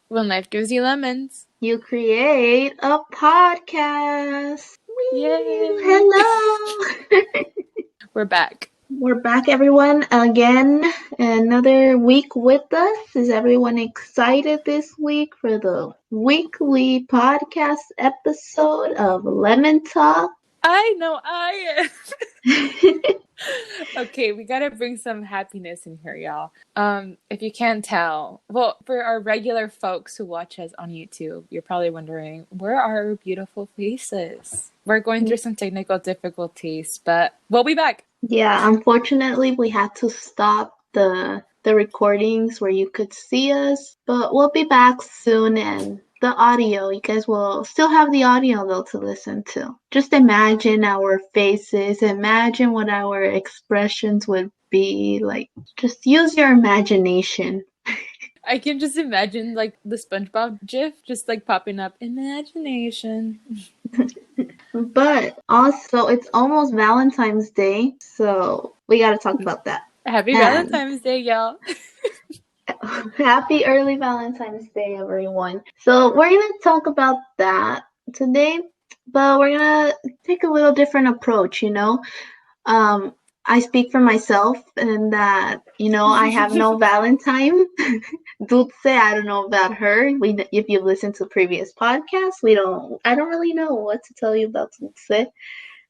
When life gives you lemons. You create a podcast. Wee! Yay! Hello! We're back. We're back, everyone, again. Another week with us. Is everyone excited this week for the weekly podcast episode of Lemon Talk? I know I Okay, we gotta bring some happiness in here, y'all. If you can't tell, well, for our regular folks who watch us on YouTube, you're probably wondering, where are our beautiful faces? We're going through some technical difficulties, but we'll be back. Yeah, unfortunately, we had to stop the recordings where you could see us, but we'll be back soon and the audio, you guys will still have the audio though to listen to. Just imagine our faces, imagine what our expressions would be like. Just use your imagination. I can just imagine like the SpongeBob GIF just like popping up. Imagination. But also, it's almost Valentine's Day, so we got to talk about that. Happy And Valentine's Day, y'all. happy early Valentine's Day, everyone. So, we're going to talk about that today, but we're going to take a little different approach. Um, I speak for myself and that, I have no Valentine. Dulce, I don't know about her. If you've listened to previous podcasts, I don't really know what to tell you about Dulce.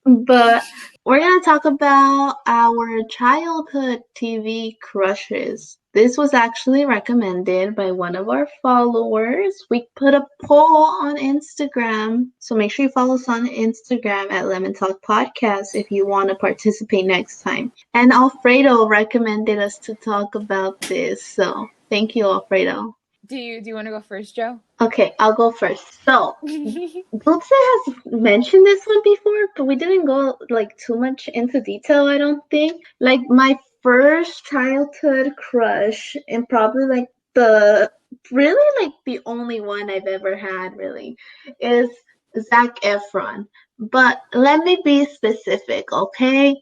But we're going to talk about our childhood TV crushes. This was actually recommended by one of our followers. We put a poll on Instagram. So make sure you follow us on Instagram at Lemon Talk Podcast if you want to participate next time. And Alfredo recommended us to talk about this. So thank you, Alfredo. Do you want to go first, Joe? Okay, I'll go first. So, Dulce has mentioned this one before, but we didn't go like too much into detail, I don't think. Like my first childhood crush and probably like the only one I've ever had really is Zac Efron. But let me be specific, okay?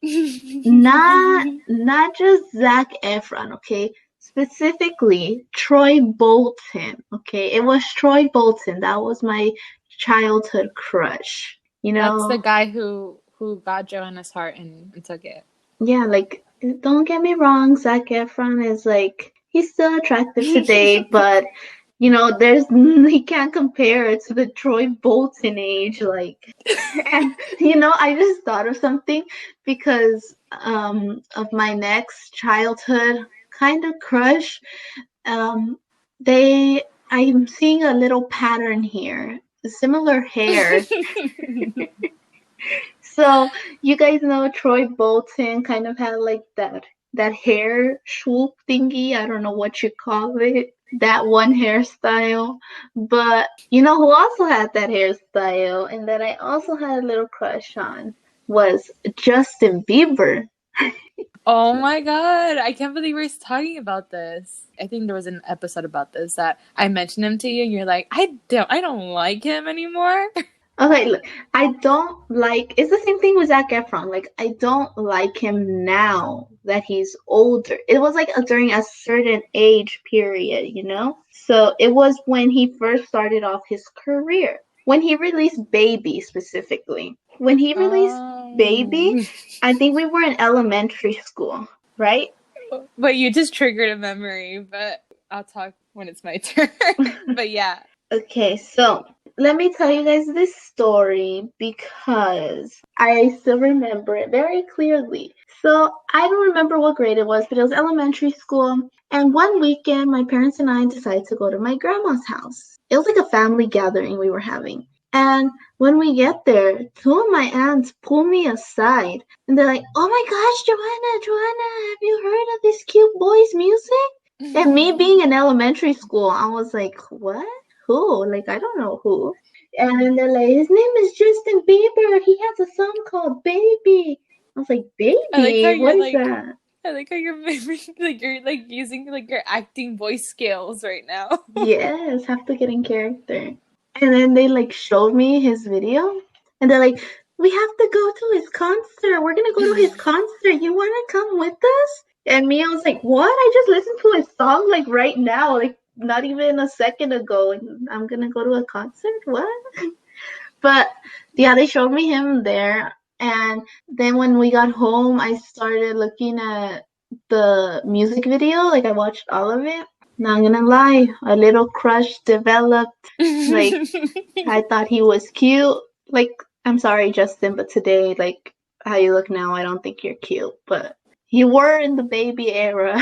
Not just Zac Efron, okay? Specifically, Troy Bolton, okay? It was Troy Bolton. That was my childhood crush. That's the guy who got Joanna's heart and took it. Yeah, like, don't get me wrong, Zac Efron is like, he's still attractive today, but, he can't compare it to the Troy Bolton age, like, and, I just thought of something because, of my next childhood kind of crush. Um, I'm seeing a little pattern here, similar hair. So you guys know Troy Bolton kind of had like that hair swoop thingy. I don't know what you call it. That one hairstyle. But you know who also had that hairstyle and that I also had a little crush on was Justin Bieber. Oh my god, I can't believe we're talking about this. I think there was an episode about this that I mentioned him to you and you're like, I don't like him anymore. Okay, look, I don't like. It's the same thing with Zac Efron. Like, I don't like him now that he's older. It was like during a certain age period. So it was when he first started off his career. When he released Baby specifically. When he released Baby, I think we were in elementary school, right? But you just triggered a memory, but I'll talk when it's my turn. But yeah. Okay, so let me tell you guys this story because I still remember it very clearly. So I don't remember what grade it was, but it was elementary school. And one weekend, my parents and I decided to go to my grandma's house. It was like a family gathering we were having. And when we get there, two of my aunts pull me aside and they're like, "Oh my gosh, Joanna, have you heard of this cute boy's music?" And me being in elementary school, I was like, "What? Who? Like, I don't know who." And then they're like, "His name is Justin Bieber. He has a song called Baby." I was like, "Baby? What is that?" I like how you're like you're like using like your acting voice skills right now. Yes, have to get in character. And then they like showed me his video and they're like, "We have to go to his concert. We're gonna go to his concert. You wanna come with us?" And me, I was like, "What? I just listened to his song like right now. Like, not even a second ago, and I'm gonna go to a concert? What? But yeah, they showed me him there. And then when we got home, I started looking at the music video. Like, I watched all of it. Not gonna lie, a little crush developed. Like, I thought he was cute. Like, I'm sorry, Justin, but today, like, how you look now, I don't think you're cute. But you were in the baby era.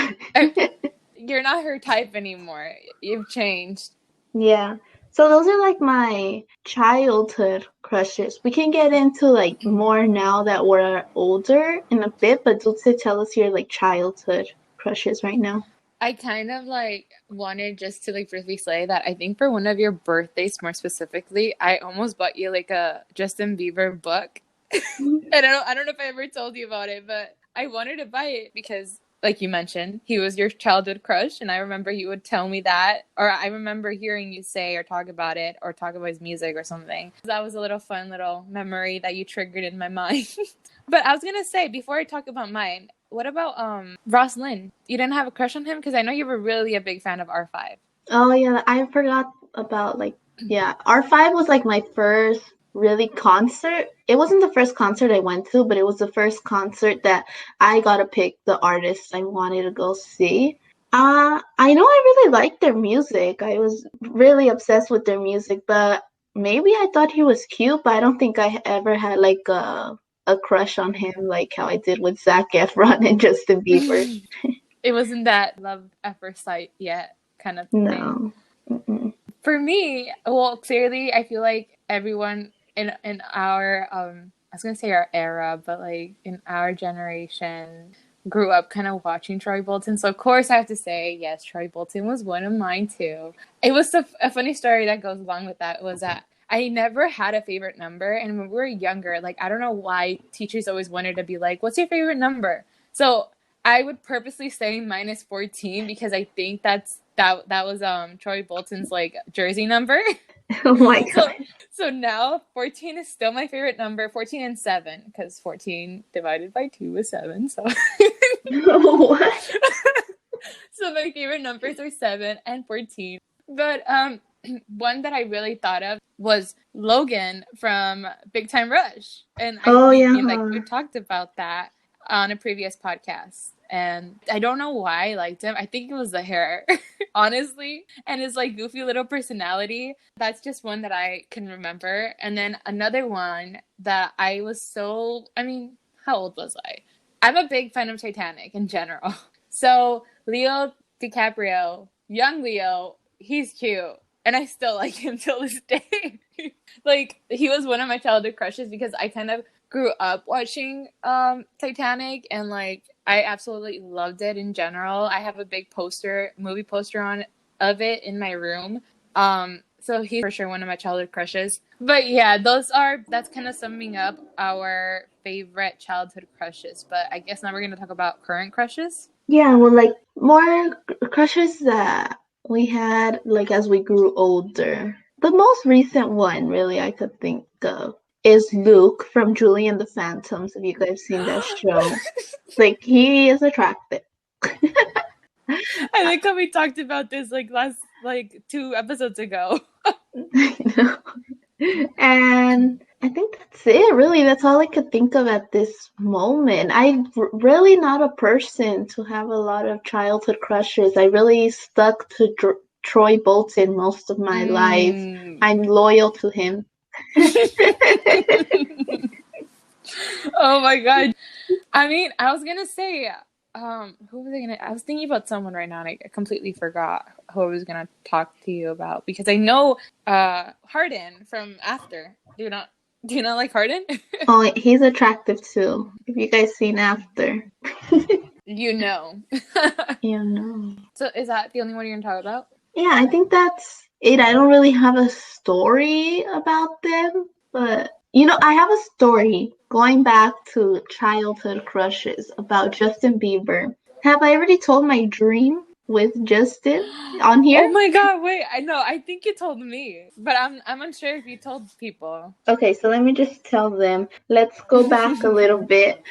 You're not her type anymore. You've changed. Yeah. So those are like my childhood crushes. We can get into like more now that we're older in a bit, but Dulce, tell us your like childhood crushes right now. I kind of like wanted just to like briefly say that I think for one of your birthdays more specifically, I almost bought you like a Justin Bieber book. And I don't know if I ever told you about it, but I wanted to buy it because, like you mentioned, he was your childhood crush, and I remember you would tell me that, or I remember hearing you say or talk about it, or talk about his music or something. That was a little fun little memory that you triggered in my mind. But I was gonna say, before I talk about mine, what about Ross Lynn? You didn't have a crush on him? Because I know you were really a big fan of R5. Oh yeah, I forgot about like yeah, R5 was like my first really concert. It wasn't the first concert I went to, but it was the first concert that I got to pick the artists I wanted to go see. I know I really liked their music. I was really obsessed with their music, but maybe I thought he was cute, but I don't think I ever had like a crush on him like how I did with Zac Efron and Justin Bieber. It wasn't that love at first sight yet kind of thing. No. Mm-mm. For me, well, clearly, I feel like everyone in our I was gonna say our era, but like in our generation, grew up kind of watching Troy Bolton. So of course, I have to say yes, Troy Bolton was one of mine too. It was a funny story that goes along with that was that I never had a favorite number, and when we were younger, like I don't know why teachers always wanted to be like, "What's your favorite number?" So I would purposely say minus 14 because I think that was Troy Bolton's like jersey number. Oh my So god. so now 14 is still my favorite number, 14 and 7, because 14 divided by 2 is 7. So What? so my favorite numbers are 7 and 14. But one that I really thought of was Logan from Big Time Rush. And I Oh we yeah. like we talked about that on a previous podcast. And I don't know why I liked him. I think it was the hair, honestly, and his like goofy little personality. That's just one that I can remember. And then another one that I was I mean, how old was I? I'm a big fan of Titanic in general. So Leo DiCaprio, young Leo, he's cute. And I still like him till this day. Like, he was one of my childhood crushes because I kind of grew up watching Titanic, and like I absolutely loved it in general. I have a big movie poster of it in my room. So he's for sure one of my childhood crushes. But yeah, that's kind of summing up our favorite childhood crushes. But I guess now we're gonna talk about current crushes. Yeah, well, like more crushes that we had like as we grew older. The most recent one, really, I could think of is Luke from Julie and the Phantoms. If you guys seen that show, like he is attractive. I think how we talked about this like last 2 episodes ago. And I think that's it, really. That's all I could think of at this moment. I'm really not a person to have a lot of childhood crushes. I really stuck to Troy Bolton most of my life. I'm loyal to him. Oh my god. I mean, I was gonna say, who was I was thinking about someone right now, and I completely forgot who I was gonna talk to you about because I know Harden from After. Do you not like Harden? Oh, he's attractive too. If you guys seen After, You know. you know. So is that the only one you're gonna talk about? Yeah, I think that's it. I don't really have a story about them, but I have a story going back to childhood crushes about Justin Bieber. Have I already told my dream with Justin on here? Oh my god, wait, I know. I think you told me, but I'm unsure if you told people. Okay, so let me just tell them. Let's go back a little bit.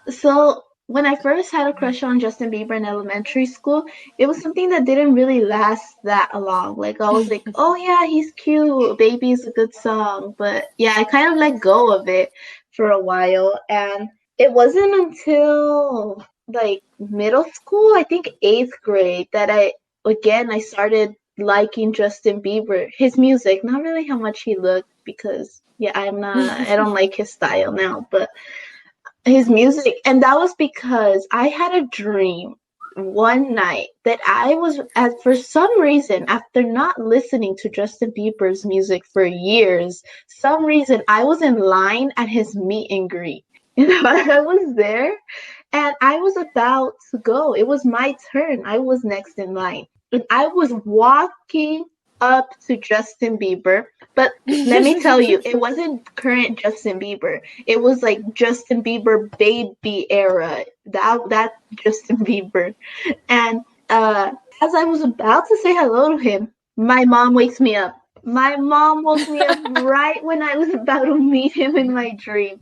So when I first had a crush on Justin Bieber in elementary school, it was something that didn't really last that long. Like I was like, oh yeah, he's cute. Baby is a good song. But yeah, I kind of let go of it for a while. And it wasn't until like middle school, I think 8th grade, that I started liking Justin Bieber, his music, not really how much he looked because yeah, I don't like his style now, but his music. And that was because I had a dream one night that I was at, for some reason, after not listening to Justin Bieber's music for years, some reason I was in line at his meet and greet. I was there and I was about to go. It was my turn. I was next in line. And I was walking up to Justin Bieber. But let me tell you, it wasn't current Justin Bieber. It was like Justin Bieber baby era. That Justin Bieber. And as I was about to say hello to him, my mom wakes me up. My mom woke me up right when I was about to meet him in my dream.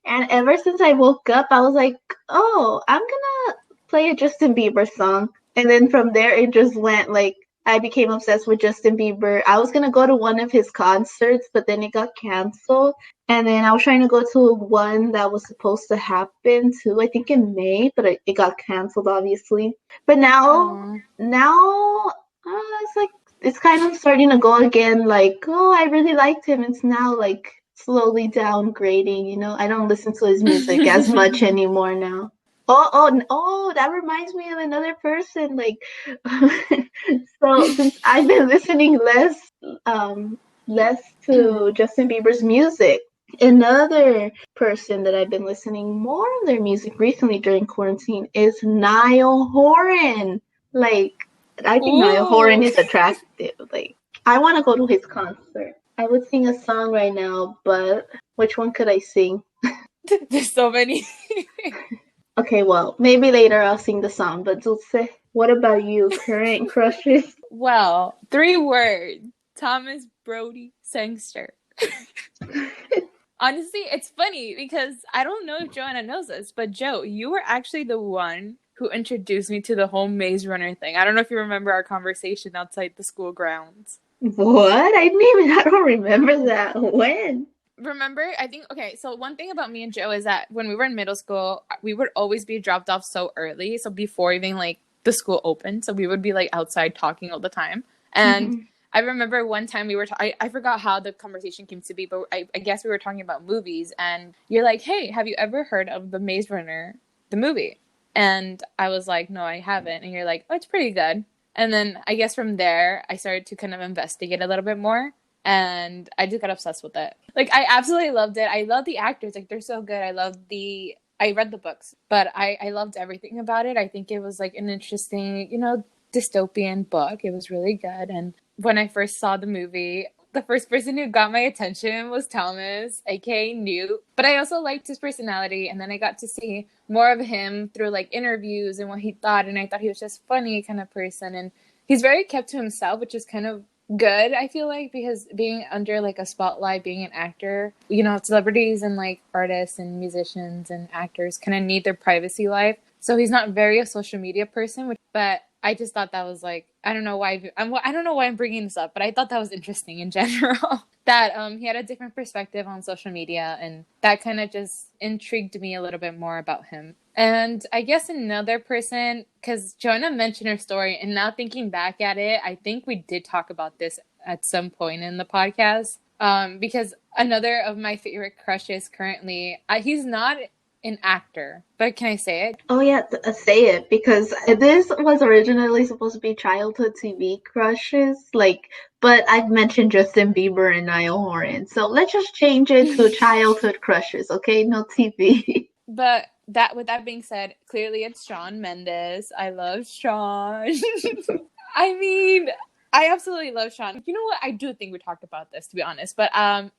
And ever since I woke up, I was like, oh, I'm gonna play a Justin Bieber song. And then from there, it just went like, I became obsessed with Justin Bieber. I was gonna go to one of his concerts, but then it got canceled. And then I was trying to go to one that was supposed to happen too, I think in May, but it got canceled, obviously. But Aw. now, it's like, it's kind of starting to go again, like, oh, I really liked him. It's now like slowly downgrading, I don't listen to his music as much anymore now. Oh, that reminds me of another person. Like, so since I've been listening less to Justin Bieber's music, another person that I've been listening more of their music recently during quarantine is Niall Horan. Like, I think Niall Horan Ooh. is attractive. Like, I want to go to his concert. I would sing a song right now, but which one could I sing? There's so many. Okay, well, maybe later I'll sing the song, but Dulce, what about you? Current crushes? Well, 3 words. Thomas Brody Sangster. Honestly, it's funny because I don't know if Joanna knows this, but Joe, you were actually the one who introduced me to the whole Maze Runner thing. I don't know if you remember our conversation outside the school grounds. What? I don't remember that. When? Remember, I think, okay, so one thing about me and Joe is that when we were in middle school, we would always be dropped off so early. So before even like the school opened. So we would be like outside talking all the time. And Mm-hmm. I remember one time we were, I forgot how the conversation came to be, but I guess we were talking about movies. And you're like, hey, have you ever heard of The Maze Runner, the movie? And I was like, no, I haven't. And you're like, oh, it's pretty good. And then I guess from there, I started to kind of investigate a little bit more. And I just got obsessed with it. Like, I absolutely loved it. I love the actors. Like, they're so good. I read the books, but I loved everything about it. I think it was like an interesting, dystopian book. It was really good. And when I first saw the movie, the first person who got my attention was Thomas, aka Newt. But I also liked his personality, and then I got to see more of him through like interviews and what he thought, and I thought he was just funny kind of person. And he's very kept to himself, which is kind of good, I feel like, because being under like a spotlight, being an actor, celebrities and like artists and musicians and actors kind of need their privacy life. So he's not very a social media person, but I just thought that was like, I don't know why I'm bringing this up, but I thought that was interesting in general. That he had a different perspective on social media, and that kind of just intrigued me a little bit more about him. And I guess another person, because Jonah mentioned her story, and now thinking back at it, I think we did talk about this at some point in the podcast. Because another of my favorite crushes currently, he's not an actor, but can I say it? Oh yeah, say it, because this was originally supposed to be childhood TV crushes, like, but I've mentioned Justin Bieber and Niall Horan, so let's just change it to childhood crushes, okay? No TV. But that, with that being said, clearly it's Shawn Mendes. I love Shawn. I mean, I absolutely love Shawn. You know what? I do think we talked about this, to be honest. But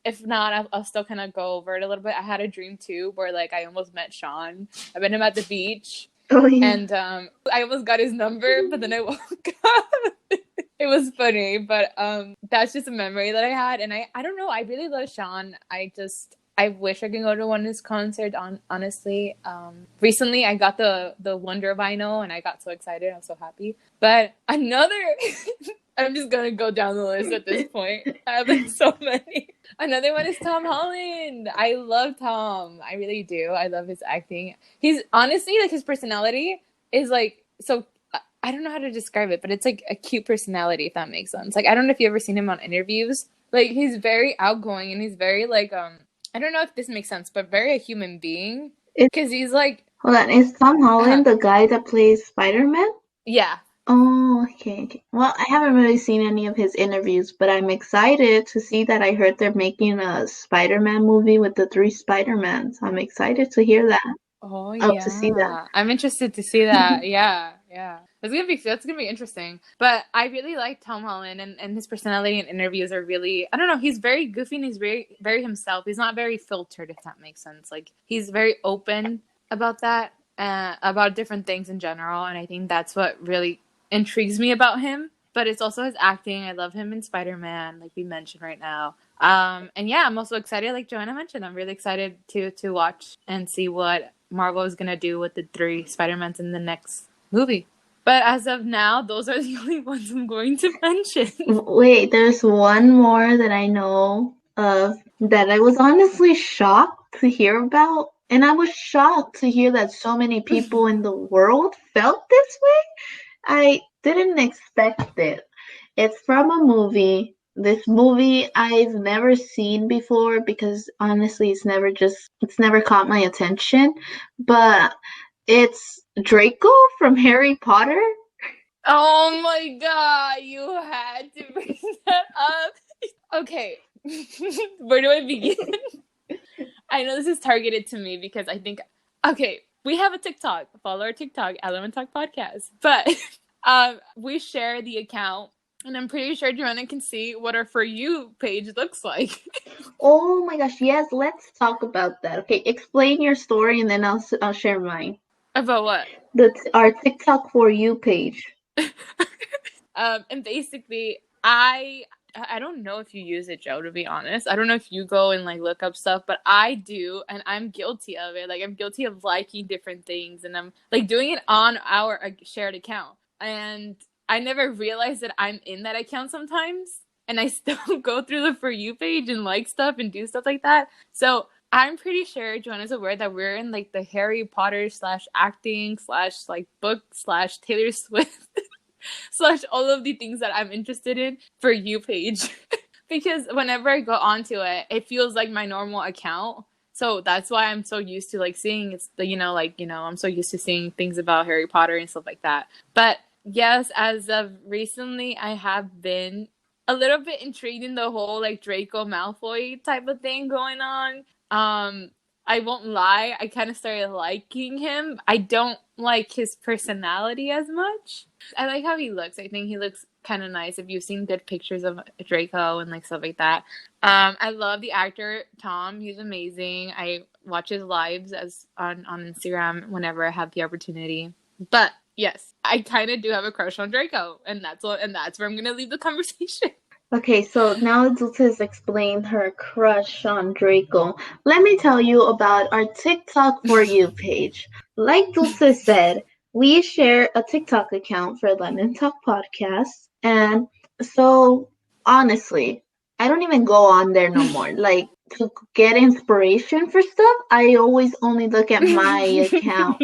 if not, I'll still kind of go over it a little bit. I had a dream too, where like I almost met Shawn. I met him at the beach, Oh yeah. and I almost got his number, but then I woke up. It was funny, but that's just a memory that I had, and I don't know. I really love Shawn. I wish I could go to one of his concerts. Honestly, recently I got the Wonder vinyl, and I got so excited. I'm so happy. But another, I'm just gonna go down the list at this point. I have like so many. Another one is Tom Holland. I love Tom. I really do. I love his acting. He's honestly like his personality is like so. I don't know how to describe it, but it's like a cute personality, if that makes sense. Like I don't know if you ever seen him on interviews. Like he's very outgoing and he's very like I don't know if this makes sense, but very a human being Is, because he's like hold on, is Tom Holland the guy that plays Spider-Man? yeah. Oh, okay. Well, I haven't really seen any of his interviews, but I'm excited to see that. I heard they're making a Spider-Man movie with the three Spider-Mans. I'm excited to hear that. Oh Oh, to see that. yeah, I'm interested to see that. Yeah, yeah, that's gonna be interesting. But I really like Tom Holland, and his personality and interviews are really, I don't know, he's very goofy and he's very himself. He's not very filtered, if that makes sense. Like he's very open about that, about different things in general, and I think that's what really intrigues me about him. But it's also his acting. I love him in Spider-Man, like we mentioned right now. And yeah, I'm also excited, like Joanna mentioned, I'm really excited to watch and see what Marvel is gonna do with the three Spider-Mans in the next movie. But as of now, those are the only ones I'm going to mention. Wait, there's one more that I know of that I was honestly shocked to hear about. And I was shocked to hear that so many people in the world felt this way. I didn't expect it. It's from a movie. This movie I've never seen before because honestly it's never caught my attention. But it's Draco from Harry Potter. Oh my god, you had to bring that up. Okay, where do I begin? I know this is targeted to me because I think, okay, we have a TikTok. Follow our TikTok, Element Talk Podcast. But we share the account, and I'm pretty sure Joanna can see what our For You page looks like. Oh my gosh, yes, let's talk about that. Okay, explain your story and then I'll share mine. About what? Our TikTok For You page. And basically, I don't know if you use it, Joe, to be honest. I don't know if you go and like look up stuff, but I do, and I'm guilty of it. Like I'm guilty of liking different things, and I'm like doing it on our shared account. And I never realized that I'm in that account sometimes, and I still go through the For You page and like stuff and do stuff like that. So I'm pretty sure Joanna's aware that we're in like the Harry Potter / acting / like book / Taylor Swift / all of the things that I'm interested in For You page. Because whenever I go onto it, it feels like my normal account. So that's why I'm so used to like seeing it's the, I'm so used to seeing things about Harry Potter and stuff like that. But yes, as of recently, I have been a little bit intrigued in the whole like Draco Malfoy type of thing going on. I won't lie, I kind of started liking him. I don't like his personality as much. I like how he looks. I think he looks kind of nice. If you've seen good pictures of Draco and like stuff like that. I love the actor Tom. He's amazing. I watch his lives on Instagram whenever I have the opportunity. But yes, I kind of do have a crush on Draco, and that's where I'm gonna leave the conversation. Okay, so now Dulce has explained her crush on Draco. Let me tell you about our TikTok For You page. Like Dulce said, we share a TikTok account for Lemon Talk Podcast. And so, honestly, I don't even go on there no more. Like, to get inspiration for stuff, I always only look at my account.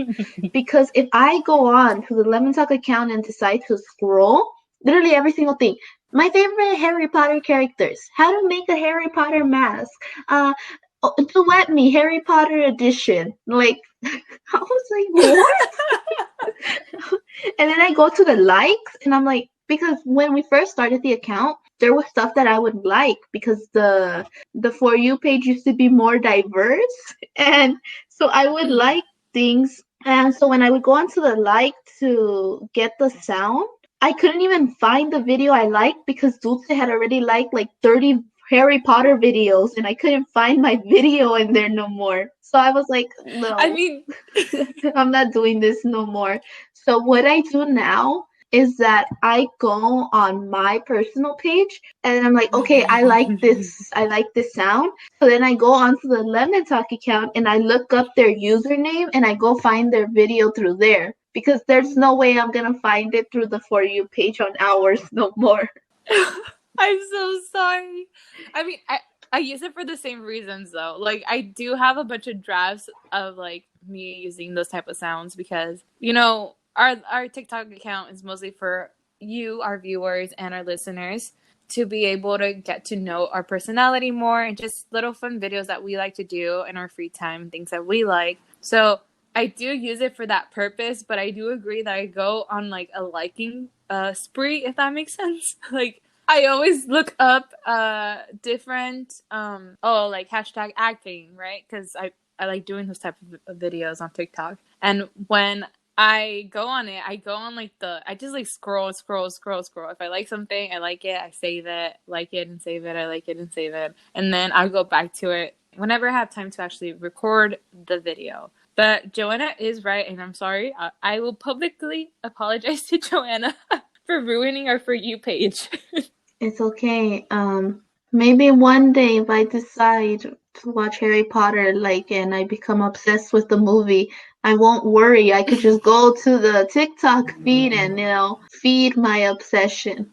Because if I go on to the Lemon Talk account and decide to scroll, literally every single thing. My favorite Harry Potter characters. How to make a Harry Potter mask. To wet me, Harry Potter edition. Like, I was like, what? And then I go to the likes, and I'm like, because when we first started the account, there was stuff that I would like because the For You page used to be more diverse, and so I would like things. And so when I would go onto the like to get the sound, I couldn't even find the video I liked because Dulce had already liked like 30 Harry Potter videos, and I couldn't find my video in there no more. So I was like, no, I mean, I'm not doing this no more. So what I do now is that I go on my personal page and I'm like, okay, I like this sound. So then I go onto the Lemon Talk account and I look up their username and I go find their video through there. Because there's no way I'm gonna find it through the For You page on Hours no more. I'm so sorry. I mean, I use it for the same reasons though. Like I do have a bunch of drafts of like me using those type of sounds because our TikTok account is mostly for you, our viewers, and our listeners to be able to get to know our personality more and just little fun videos that we like to do in our free time, things that we like. So I do use it for that purpose, but I do agree that I go on like a liking spree, if that makes sense. Like I always look up different like hashtag acting, right? Because I like doing those type of videos on TikTok. And when I go on it, I go on like I just like scroll. If I like something, I like it, I save it, like it and save it, I like it and save it. And then I'll go back to it whenever I have time to actually record the video. But Joanna is right, and I'm sorry. I will publicly apologize to Joanna for ruining our For You page. It's okay. Maybe one day if I decide to watch Harry Potter, like, and I become obsessed with the movie, I won't worry. I could just go to the TikTok feed and, feed my obsession.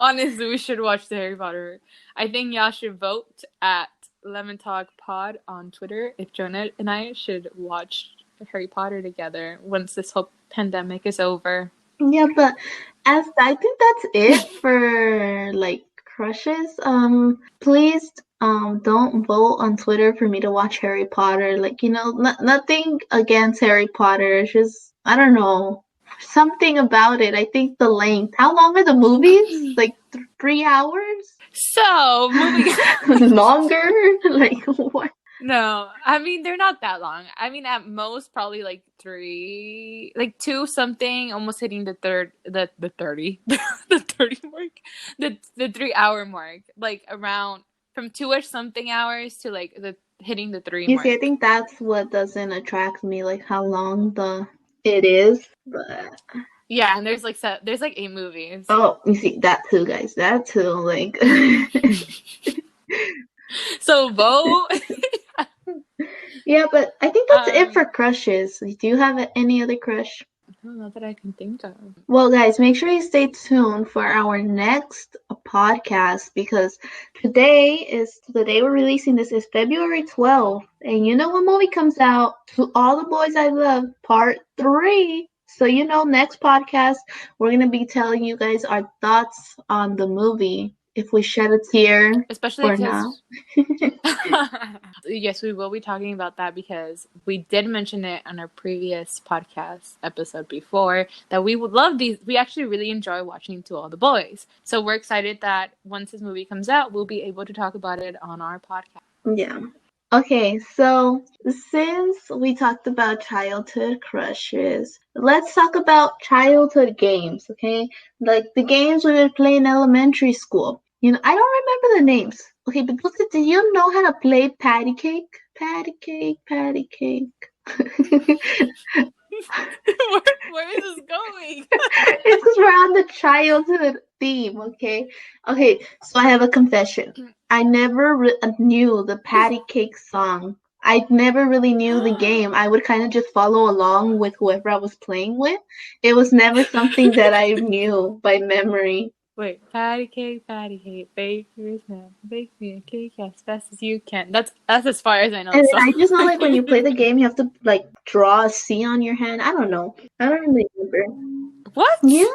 Honestly, we should watch the Harry Potter. I think y'all should vote at Lemon Talk Pod on Twitter if Jonah and I should watch Harry Potter together once this whole pandemic is over. Yeah, but as I think that's it for like crushes. Please don't vote on Twitter for me to watch Harry Potter. Like, nothing against Harry Potter. It's just, I don't know, something about it. I think the length. How long are the movies? Like 3 hours? So, moving longer? Like what? No, I mean they're not that long. I mean at most probably like 2 something, almost hitting the 30 the 30 mark, the 3 hour mark, like around from 2ish something hours to like hitting the 3 You mark. see, I think that's what doesn't attract me, like how long it is. But yeah, and there's like 8 movies. Oh, you see that too, guys. That too, like. So vote. Yeah, but I think that's it for crushes. Do you have any other crush? Not that I can think of. Well, guys, make sure you stay tuned for our next podcast because today is the day we're releasing this is February 12th. And you know what movie comes out? To All the Boys I Love, Part 3. So, next podcast, we're going to be telling you guys our thoughts on the movie. If we shed a tear, especially or not. Yes, we will be talking about that because we did mention it on our previous podcast episode before that we would love these. We actually really enjoy watching To All the Boys. So we're excited that once this movie comes out, we'll be able to talk about it on our podcast. Yeah. Okay, so since we talked about childhood crushes, let's talk about childhood games, okay? Like the games we would play in elementary school. I don't remember the names. Okay, but did you know how to play patty cake? Patty cake, patty cake. Where is this going? It's because we're on the childhood theme, okay? Okay, so I have a confession. I never knew the patty cake song. I never really knew the game. I would kind of just follow along with whoever I was playing with. It was never something that I knew by memory. Wait, patty cake, baker's man, bake me a cake as fast as you can. That's as far as I know. And I just know, like, when you play the game, you have to, like, draw a C on your hand. I don't know. I don't really remember. What? Yeah.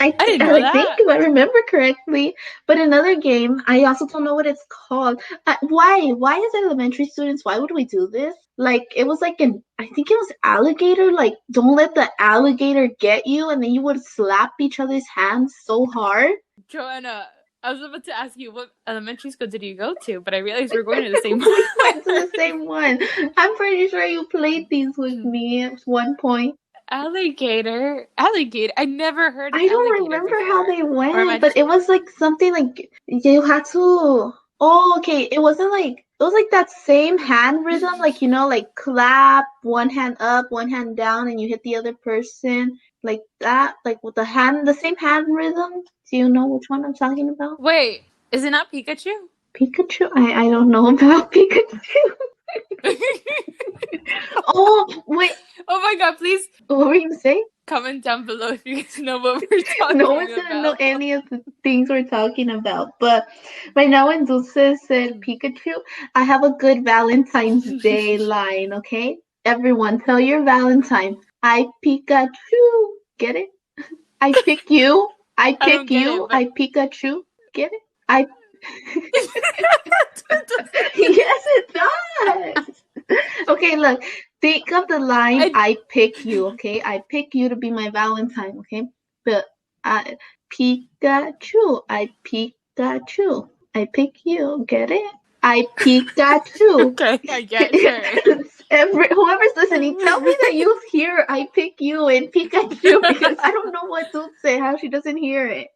I didn't know that. I think if I remember correctly. But another game, I also don't know what it's called. Why? Why as elementary students, why would we do this? Like, it was like I think it was alligator. Like, don't let the alligator get you. And then you would slap each other's hands so hard. Joanna, I was about to ask you what elementary school did you go to, but I realized we're going to the same one. We went to the same one. I'm pretty sure you played these with me at one point. Alligator. I never heard of I don't remember before. how they went, but it was like something like you had to. Oh, okay. It wasn't like it was like that same hand rhythm, like, you know, like clap, one hand up, one hand down, and you hit the other person like that, like with the same hand rhythm. Do you know which one I'm talking about? Wait, is it not Pikachu? Pikachu? I don't know about Pikachu. Oh, wait. Oh my god, please What were you saying? comment down below if you guys know what we're No talking one's gonna know about. any of the things we're talking about. But right now, when Dulce said Pikachu, I have a good Valentine's Day line, okay? Everyone, tell your Valentine, I Pikachu. Get it? I pick you. I I don't pick get it, you. but I Pikachu. Get it? I. Yes, it does. Okay, look. Think of the line, I I pick you, okay? I pick you to be my Valentine, okay? But I Pikachu. I Pikachu. I pick you. Get it? I Pikachu. okay, I get sure. Whoever's listening, tell me that you hear I pick you and Pikachu because I don't know what Dulce, how she doesn't hear it.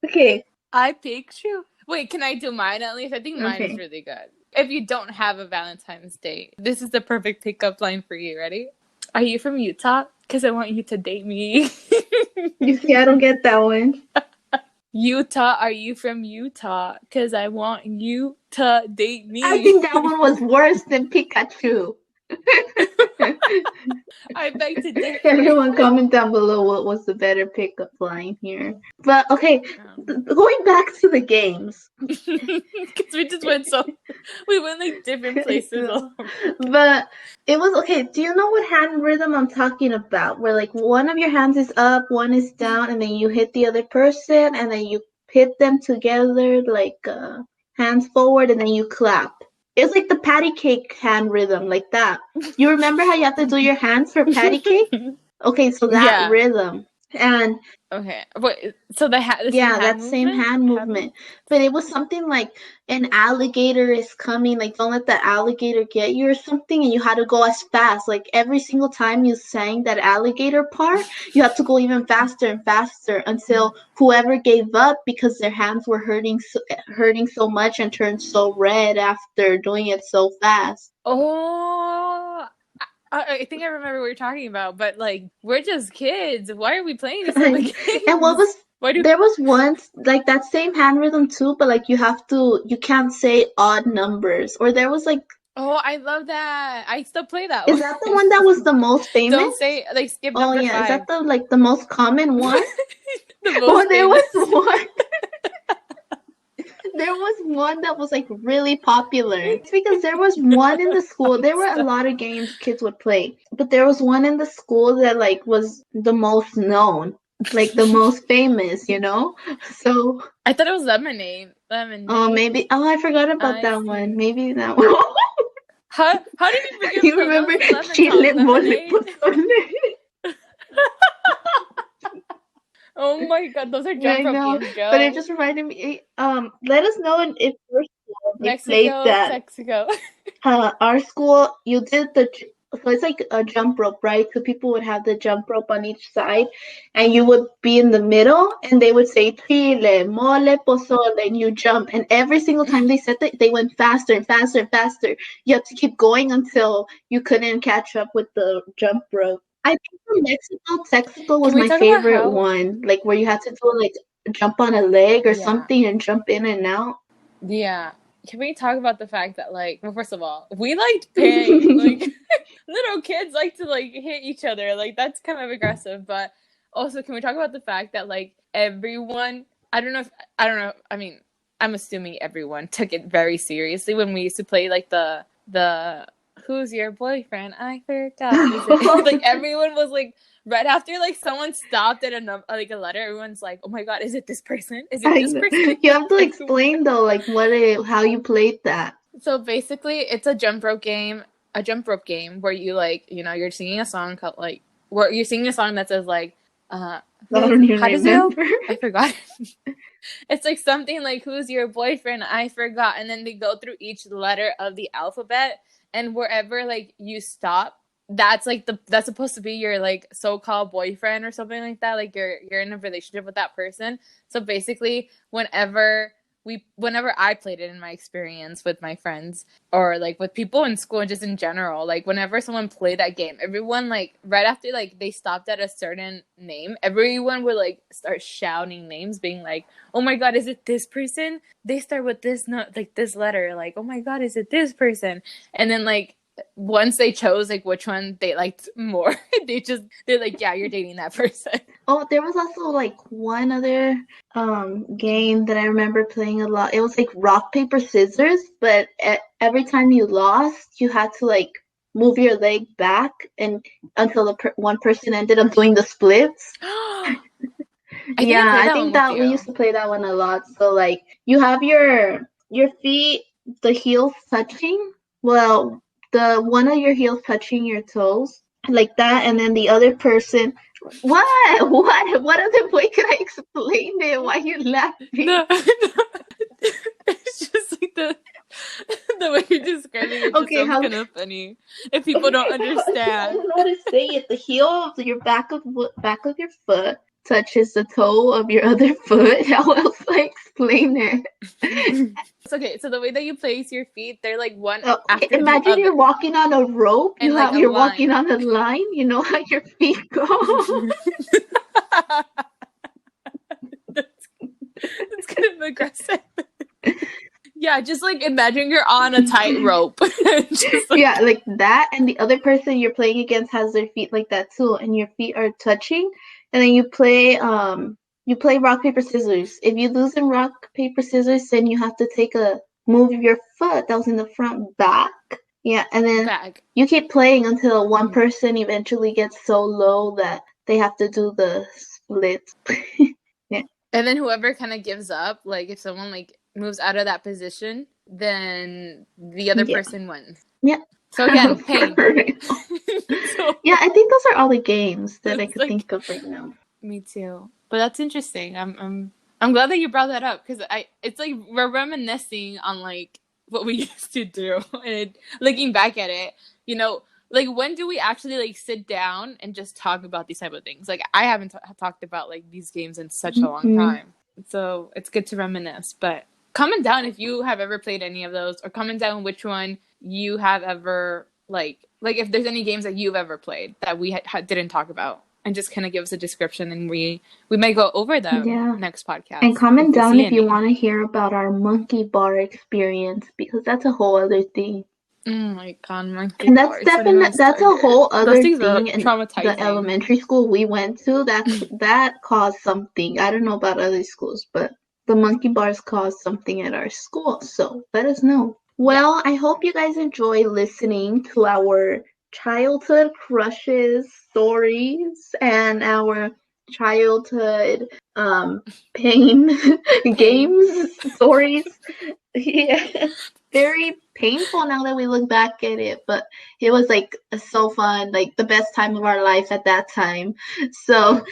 Okay. I Pikachu. Wait, can I do mine at least? I think mine is Okay. really good. If you don't have a Valentine's Day, this is the perfect pickup line for you. Ready? Are you from Utah? Because I want you to date me. You see, I don't get that one. Utah, are you from Utah? Because I want you to date I me. think that one was worse than Pikachu. I beg to differ. Everyone comment down below what was the better pickup line here. But okay, going back to the games. Because we went like different places. But it was okay. Do you know what hand rhythm I'm talking about? Where like one of your hands is up, one is down, and then you hit the other person, and then you hit them together like hands forward, and then you clap. It's like the patty cake hand rhythm, like that. You remember how you have to do your hands for patty cake? Okay, so that Yeah. rhythm. And Okay. Wait, so the same yeah, hand that same movement? hand movement. But it was something like an alligator is coming, like don't let the alligator get you or something, and you had to go as fast. Like every single time you sang that alligator part, you had to go even faster and faster until whoever gave up because their hands were hurting so much and turned so red after doing it so fast. Oh, I think I remember what you're talking about, but like we're just kids. Why are we playing these type of And what games? was Why do? there was once like that same hand rhythm too, but like you can't say odd numbers. Or there was like, Oh, I love that. I still play that is one. that the one that was the most famous? Don't say like skip Oh number yeah, is that 5. the like the most common one? The Oh, most there famous. was one. There was one that was like really popular. It's because there was one in the school. There were a lot of games kids would play, but there was one in the school that like was the most known, like the most famous, you know? So, I thought it was lemonade. oh, Lemonade. maybe, oh, I forgot about I that see. one. Maybe that one. How did you forget You though? That remember was Chile Valentine mole lemonade. pozole? Oh my god, those are jump I rope know, games, but it Joe. just reminded me. Let us know if your school they played Mexico, that. Mexico. Our school, you did so it's like a jump rope, right? So people would have the jump rope on each side, and you would be in the middle, and they would say chile, mole, pozole, and you jump. And every single time they said that, they went faster and faster and faster. You have to keep going until you couldn't catch up with the jump rope. I think from Mexico, Texico was Can we my talk about favorite how? one, like where you had to do like jump on a leg or Yeah. something and jump in and out. Yeah. Can we talk about the fact that like, well, first of all, we liked pain. Like little kids like to like hit each other. Like that's kind of aggressive. But also, can we talk about the fact that like everyone? I don't know. I mean, I'm assuming everyone took it very seriously when we used to play like the who's your boyfriend? I forgot. Is it like everyone was like right after like someone stopped at a letter, everyone's like, "Oh my god, is it this person? Is it I this know. person?" You have to Like, explain though, like how you played that. so basically, it's a jump rope game. A jump rope game where you like, you're singing a song called like, where you're singing a song that says like, I don't even how does it go? remember. I forgot. It's like something like, who's your boyfriend? I forgot. And then they go through each letter of the alphabet, and wherever like you stop, that's like that's supposed to be your like so-called boyfriend or something like that. Like you're in a relationship with that person. So basically, whenever whenever I played it in my experience with my friends or like with people in school and just in general, like whenever someone played that game, everyone like right after like they stopped at a certain name, everyone would like start shouting names, being like, "Oh my God, is it this person? They start with this like this letter." Like, "Oh my God, is it this person?" And then like once they chose like which one they liked more, they're like, "Yeah, you're dating that person." Oh, there was also like one other game that I remember playing a lot. It was like rock, paper, scissors, but every time you lost, you had to like move your leg back and until the one person ended up doing the splits. I think I Yeah, played I that one think with that we you. used to play that one a lot. So like you have your feet, the heels touching. Well, the one of your heels touching your toes, like that, and then the other person. What? What other way can I explain it? Why are you laughing? No, it's just like the way you're describing it just Okay, sounds how? kind of funny if people Okay, don't I understand. don't know how to say it. The heel of your back of your foot touches the toe of your other foot. How else do I explain it? It's okay. So the way that you place your feet, they're like one Okay, after the imagine other, you're walking on a rope. and like a You're walking line. on a line. You know how your feet go. That's kind of aggressive. Yeah, just like imagine you're on a tightrope. Just like Yeah, like that, and the other person you're playing against has their feet like that too, and your feet are touching, and then you play rock paper scissors. If you lose in rock paper scissors, then you have to take a move your foot that was in the front back. Yeah, and then bag. you keep playing until one person eventually gets so low that they have to do the split. Yeah. And then whoever kind of gives up, like if someone like moves out of that position, then the other Yeah. person wins. Yeah. So again, pain. So Yeah, I think those are all the games that I it's could like think of right now. me too. But that's interesting. I'm glad that you brought that up because it's like we're reminiscing on like what we used to do and looking back at it, you know, like when do we actually like sit down and just talk about these type of things? Like I haven't talked about like these games in such a long Mm-hmm. time. So it's good to reminisce. But comment down if you have ever played any of those, or comment down which one you have ever like if there's any games that you've ever played that we didn't talk about, and just kind of give us a description, and we might go over them Yeah. next And podcast if comment we down see if you any. want to hear about our monkey bar experience because that's a whole other thing. Oh my God, monkey And that's bars. Don't even that's start a it. whole Those other things are thing in the traumatizing. elementary school we went to that caused something. I don't know about other schools, but the monkey bars caused something at our school. So let us know. Yeah. Well, I hope you guys enjoy listening to our childhood crushes stories and our childhood pain Pain. games stories. Yeah, very painful now that we look back at it, but it was like so fun, like the best time of our life at that time. So,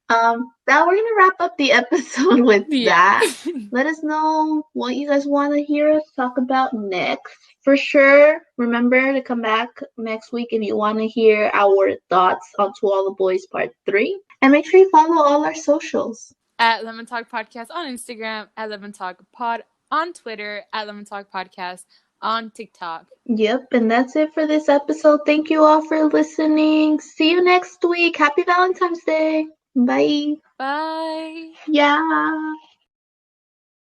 now we're gonna wrap up the episode with Yeah. that. Let us know what you guys want to hear us talk about next. For sure, remember to come back next week if you want to hear our thoughts on To All the Boys Part 3. And make sure you follow all our socials. At Lemon Talk Podcast on Instagram, at Lemon Talk Pod on Twitter, at Lemon Talk Podcast on TikTok. Yep, and that's it for this episode. Thank you all for listening. See you next week. Happy Valentine's Day. Bye. Bye. Yeah.